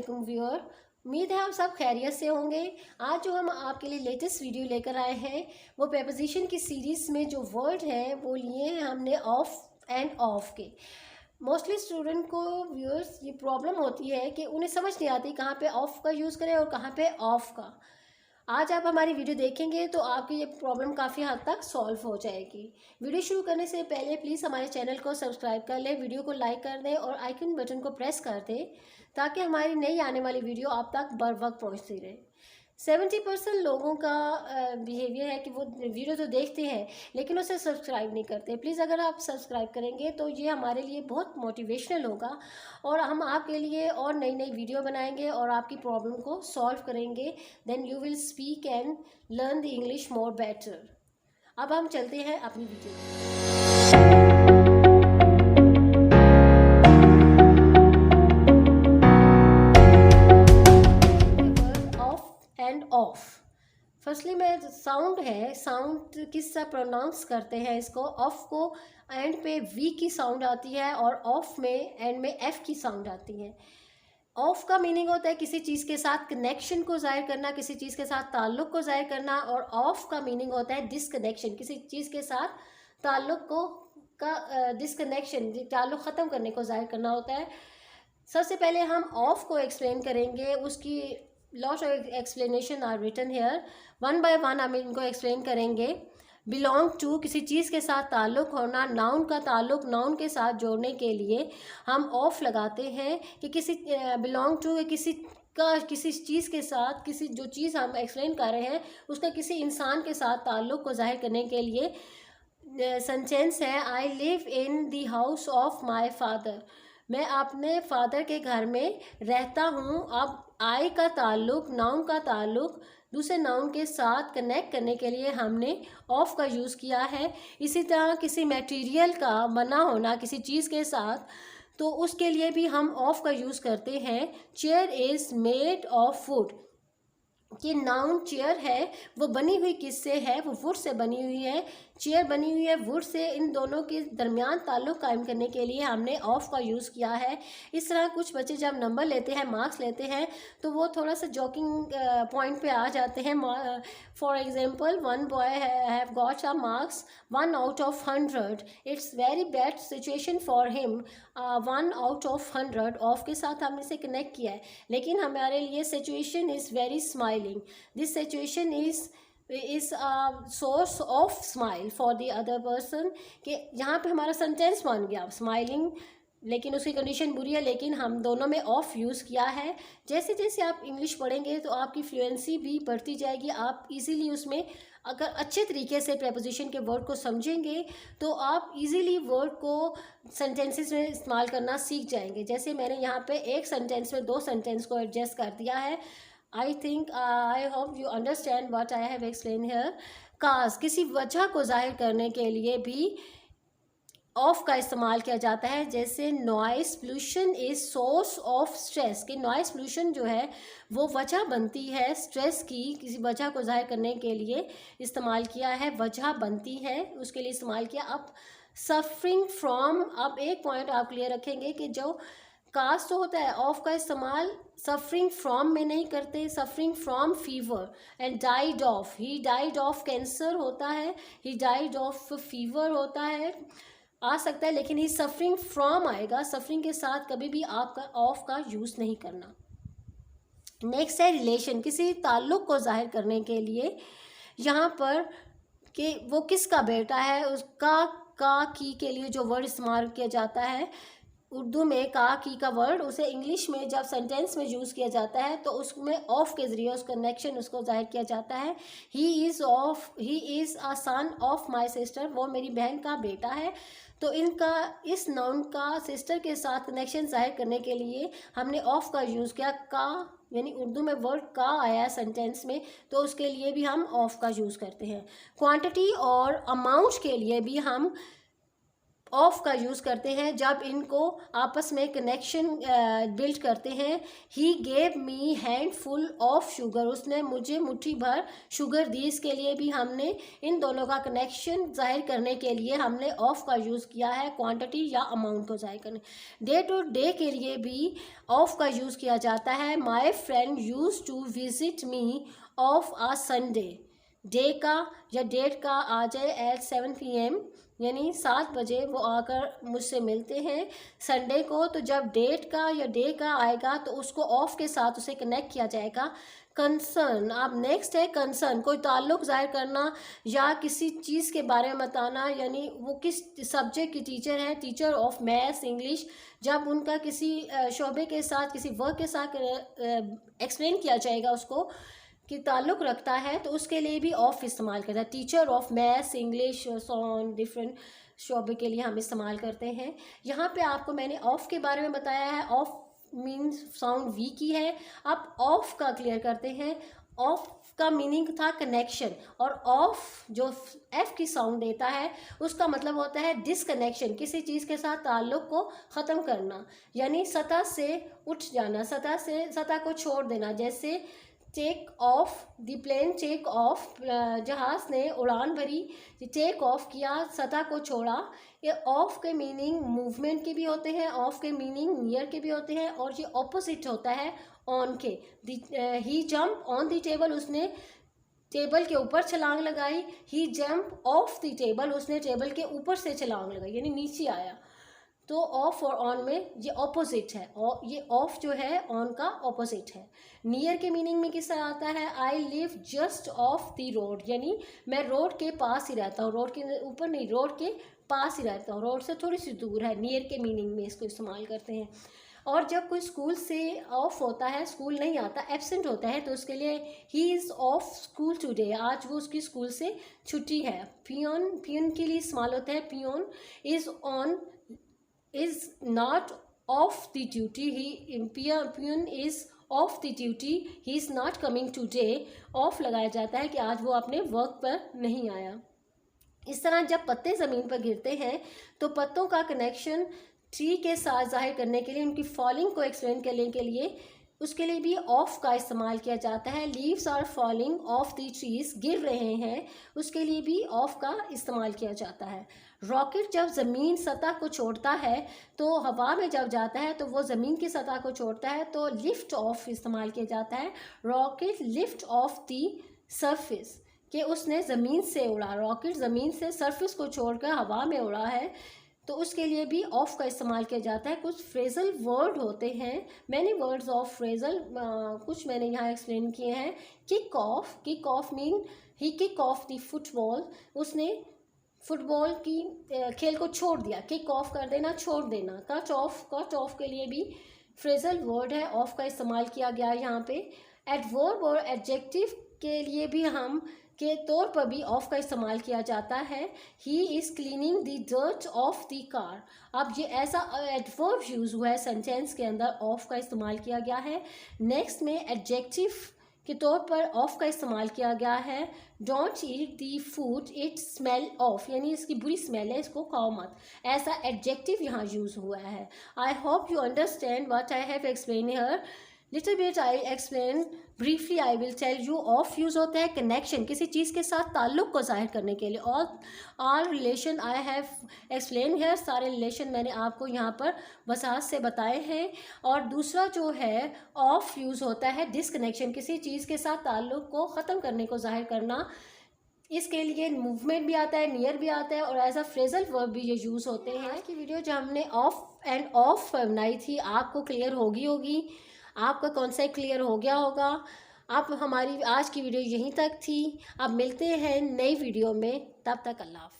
वालेकुम व्यूअर। उम्मीद है आप सब खैरियत से होंगे। आज जो हम आपके लिए लेटेस्ट वीडियो लेकर आए हैं वो प्रेपोजिशन की सीरीज़ में जो वर्ड हैं वो लिए हैं हमने ऑफ एंड ऑफ के। मोस्टली स्टूडेंट को व्यूअर्स ये प्रॉब्लम होती है कि उन्हें समझ नहीं आती कहाँ पे ऑफ का यूज़ करें और कहाँ पे ऑफ का। आज आप हमारी वीडियो देखेंगे तो आपकी ये प्रॉब्लम काफ़ी हद तक सॉल्व हो जाएगी। वीडियो शुरू करने से पहले प्लीज़ हमारे चैनल को सब्सक्राइब कर लें, वीडियो को लाइक कर दें और आइकन बटन को प्रेस कर दें ताकि हमारी नई आने वाली वीडियो आप तक बर वक्त पहुँचती रहे। 70% लोगों का बिहेवियर है कि वो वीडियो तो देखते हैं लेकिन उसे सब्सक्राइब नहीं करते। प्लीज़ अगर आप सब्सक्राइब करेंगे तो ये हमारे लिए बहुत मोटिवेशनल होगा और हम आपके लिए और नई नई वीडियो बनाएंगे और आपकी प्रॉब्लम को सॉल्व करेंगे। Then you will speak and learn the English more better. अब हम चलते हैं अपनी वीडियो। ऑफ फर्स्टली में साउंड है, साउंड किस सा प्रोनाउंस करते हैं इसको। ऑफ को एंड पे वी की साउंड आती है और ऑफ में एंड में एफ की साउंड आती है। ऑफ का मीनिंग होता है किसी चीज़ के साथ कनेक्शन को जाहिर करना, किसी चीज़ के साथ ताल्लुक़ को जाहिर करना। और ऑफ का मीनिंग होता है डिसकनेक्शन, किसी चीज़ के साथ ताल्लुक़ को का डिसकनेक्शन, ताल्लुक़ ख़त्म करने को जाहिर करना होता है। सबसे पहले हम ऑफ को एक्सप्लेन करेंगे, उसकी lot of explanation are written here. One by one हम इनको एक्सप्लेन करेंगे। बिलोंग टू, किसी चीज़ के साथ ताल्लुक़ होना। नाउन का ताल्लुक़ नाउन के साथ जोड़ने के लिए हम ऑफ लगाते हैं कि किसी बिलोंग टू किसी का किसी चीज़ के साथ, किसी जो चीज़ हम एक्सप्लेन कर रहे हैं उसका किसी इंसान के साथ ताल्लुक़ को जाहिर करने के लिए। सेंटेंस है I live in the house of my father, मैं अपने फादर के घर में रहता हूँ। अब आई का ताल्लुक़ नाउन का ताल्लुक़ दूसरे नाउन के साथ कनेक्ट करने के लिए हमने ऑफ का यूज़ किया है। इसी तरह किसी मटेरियल का बना होना किसी चीज़ के साथ, तो उसके लिए भी हम ऑफ का यूज़ करते हैं। Chair is made of would, कि नाउन चेयर है वो बनी हुई किससे है, वो वुड से बनी हुई है। चेयर बनी हुई है वुड से, इन दोनों के दरमियान ताल्लुक़ कायम करने के लिए हमने ऑफ का यूज़ किया है। इस तरह कुछ बच्चे जब नंबर लेते हैं, मार्क्स लेते हैं, तो वो थोड़ा सा जॉकिंग पॉइंट पे आ जाते हैं। For example one boy have got some marks 1 out of 100, it's very bad situation for him. 1 out of 100 of के साथ हमने इसे कनेक्ट किया है, लेकिन हमारे लिए situation is very smiling. This situation is a source of smile for the other person, कि यहाँ पे हमारा सेंटेंस बन गया स्माइलिंग, लेकिन उसकी कंडीशन बुरी है, लेकिन हम दोनों में ऑफ यूज़ किया है। जैसे जैसे आप इंग्लिश पढ़ेंगे तो आपकी फ्लुएंसी भी बढ़ती जाएगी। आप इजीली उसमें अगर अच्छे तरीके से प्रेपोजिशन के वर्ड को समझेंगे तो आप इजीली वर्ड को सेंटेंसेस में इस्तेमाल करना सीख जाएंगे। जैसे मैंने यहाँ पे एक सेंटेंस में 2 सेंटेंस को एडजस्ट कर दिया है। I hope you understand what I have explained here. काज, किसी वजह को जाहिर करने के लिए भी ऑफ का इस्तेमाल किया जाता है। जैसे noise pollution is source of stress, कि नॉइस पोल्यूशन जो है वो वजह बनती है स्ट्रेस की, किसी वजह को जाहिर करने के लिए इस्तेमाल किया है, वजह बनती है उसके लिए इस्तेमाल किया। अब सफरिंग फ्रॉम, अब एक पॉइंट आप क्लियर रखेंगे कि जो काज तो होता है ऑफ का इस्तेमाल सफरिंग फ्रॉम में नहीं करते। Suffering from fever and died of, he died of cancer होता है, ही डाइड ऑफ फीवर होता है, आ सकता है, लेकिन ही सफरिंग फ्रॉम आएगा। सफरिंग के साथ कभी भी आपका ऑफ का यूज़ नहीं करना। नेक्स्ट है रिलेशन, किसी ताल्लुक़ को जाहिर करने के लिए यहाँ पर कि वो किसका बेटा है, उसका का की के लिए जो वर्ड इस्तेमाल किया जाता है उर्दू में का की का वर्ड, उसे इंग्लिश में जब सेंटेंस में यूज़ किया जाता है तो उसमें ऑफ के ज़रिए उस कनेक्शन उसको जाहिर किया जाता है। He is a son of my sister, वो मेरी बहन का बेटा है। तो इनका इस नाउन का सिस्टर के साथ कनेक्शन जाहिर करने के लिए हमने ऑफ का यूज़ किया। का यानी उर्दू में वर्ड का आया है सेंटेंस में, तो उसके लिए भी हम ऑफ का यूज़ करते हैं। क्वांटिटी और अमाउंट के लिए भी हम ऑफ का यूज़ करते हैं जब इनको आपस में कनेक्शन बिल्ड करते हैं। He gave me handful of sugar, उसने मुझे मुट्ठी भर शुगर दी। इसके लिए भी हमने इन दोनों का कनेक्शन जाहिर करने के लिए हमने ऑफ का यूज़ किया है, क्वांटिटी या अमाउंट को जाहिर करने। डे टू डे के लिए भी ऑफ का यूज़ किया जाता है। My friend use to visit me of a Sunday, day का या डेट का आ जाए एट 7 PM, यानी 7 बजे वो आकर मुझसे मिलते हैं संडे को। तो जब डेट का या डे का आएगा तो उसको ऑफ के साथ उसे कनेक्ट किया जाएगा। कंसर्न, अब नेक्स्ट है कंसर्न, कोई ताल्लुक़ ज़ाहिर करना या किसी चीज़ के बारे में बताना, यानी वो किस सब्जेक्ट की टीचर है, टीचर ऑफ मैथ्स इंग्लिश, जब उनका किसी शोबे के साथ किसी वर्क के साथ एक्सप्लेन किया जाएगा उसको कि ताल्लुक़ रखता है तो उसके लिए भी ऑफ इस्तेमाल करता है। Teacher of maths English on different शोबे के लिए हम इस्तेमाल करते हैं। यहाँ पे आपको मैंने ऑफ के बारे में बताया है। ऑफ मीन्स साउंड वी की है। अब ऑफ का क्लियर करते हैं। ऑफ का मीनिंग था कनेक्शन, और ऑफ जो एफ की साउंड देता है उसका मतलब होता है डिसकनेक्शन, किसी चीज़ के साथ ताल्लुक़ को ख़त्म करना, यानी सतह से उठ जाना, सतह को छोड़ देना। जैसे take off the plane, take off जहाज़ ने उड़ान भरी, टेक ऑफ किया, सतह को छोड़ा। ये ऑफ के मीनिंग मूवमेंट के भी होते हैं, ऑफ के मीनिंग नियर के भी होते हैं, और ये ऑपोजिट होता है ऑन के। ही जंप ऑन द टेबल, उसने टेबल के ऊपर छलांग लगाई। ही जंप ऑफ द टेबल, उसने टेबल के ऊपर से छलांग लगाई, यानी नीचे आया। तो ऑफ और ऑन में ये ऑपोजिट है, और ये ऑफ जो है ऑन का ऑपोजिट है। नियर के मीनिंग में किस तरह आता है? I live just of the road, यानी मैं रोड के पास ही रहता हूँ, रोड के ऊपर नहीं, रोड के पास ही रहता हूँ, रोड से थोड़ी सी दूर है। नियर के मीनिंग में इसको इस्तेमाल करते हैं। और जब कोई स्कूल से ऑफ होता है, स्कूल नहीं आता, एब्सेंट होता है, तो उसके लिए he is of school today, आज वो उसकी स्कूल से छुट्टी है। पियोन, पियोन के लिए इस्तेमाल होता है। Peon is not off the duty, pion is off the duty, he is not coming today। Of लगाया जाता है कि आज वो अपने वर्क पर नहीं आया। इस तरह जब पत्ते ज़मीन पर गिरते हैं तो पत्तों का कनेक्शन ट्री के साथ जाहिर करने के लिए, उनकी फॉलिंग को एक्सप्लेन करने के लिए, उसके लिए भी ऑफ का इस्तेमाल किया जाता है। Leaves are falling off the trees, गिर रहे हैं, उसके लिए भी ऑफ का इस्तेमाल किया जाता है। रॉकेट जब ज़मीन सतह को छोड़ता है तो हवा में जब जाता है तो वो ज़मीन की सतह को छोड़ता है, तो लिफ्ट ऑफ इस्तेमाल किया जाता है। Rocket lift off the surface, कि उसने ज़मीन से उड़ा, रॉकेट ज़मीन से सरफेस को छोड़कर हवा में उड़ा है, तो उसके लिए भी ऑफ का इस्तेमाल किया जाता है। कुछ फ्रेजल वर्ड होते हैं, मैनी वर्ड्स ऑफ फ्रेजल, कुछ मैंने यहाँ एक्सप्लेन किए हैं। Kick off mean he kick off the football, उसने फुटबॉल की खेल को छोड़ दिया। किक ऑफ कर देना, छोड़ देना। कट ऑफ के लिए भी फ्रेजल वर्ड है, ऑफ का इस्तेमाल किया गया है यहाँ पे। एडवर्ब और एडजेक्टिव के लिए भी हम के तौर पर भी ऑफ का इस्तेमाल किया जाता है। He is cleaning the dirt of the car, अब ये ऐसा एडवर्ब यूज़ हुआ है सेंटेंस के अंदर, ऑफ का इस्तेमाल किया गया है। नेक्स्ट में एडजेक्टिव के तौर पर ऑफ का इस्तेमाल किया गया है। Don't eat the food it smell of, यानी इसकी बुरी स्मेल है, इसको खाओ मत, ऐसा एडजेक्टिव यहाँ यूज़ हुआ है। I hope you understand what I have explain here. Little bit I explain briefly, I will tell you. Off use होता है कनेक्शन, किसी चीज़ के साथ ताल्लुक़ को जाहिर करने के लिए। All relation I have explain here, सारे रिलेशन मैंने आपको यहाँ पर वसात से बताए हैं। और दूसरा जो है ऑफ यूज़ होता है डिसकनेक्शन, किसी चीज़ के साथ ताल्लुक़ को ख़त्म करने को जाहिर करना। इसके लिए मूवमेंट भी आता है, नियर भी आता है, और एज अ फ्रेजल वर्ब भी ये यूज़ होते हैं। आज की वीडियो जो हमने ऑफ एंड ऑफ बनाई थी आपको क्लियर होगी, आपका कॉन्सेप्ट क्लियर हो गया होगा। आप हमारी आज की वीडियो यहीं तक थी, अब मिलते हैं नई वीडियो में, तब तक अल्लाह हाफ़िज़।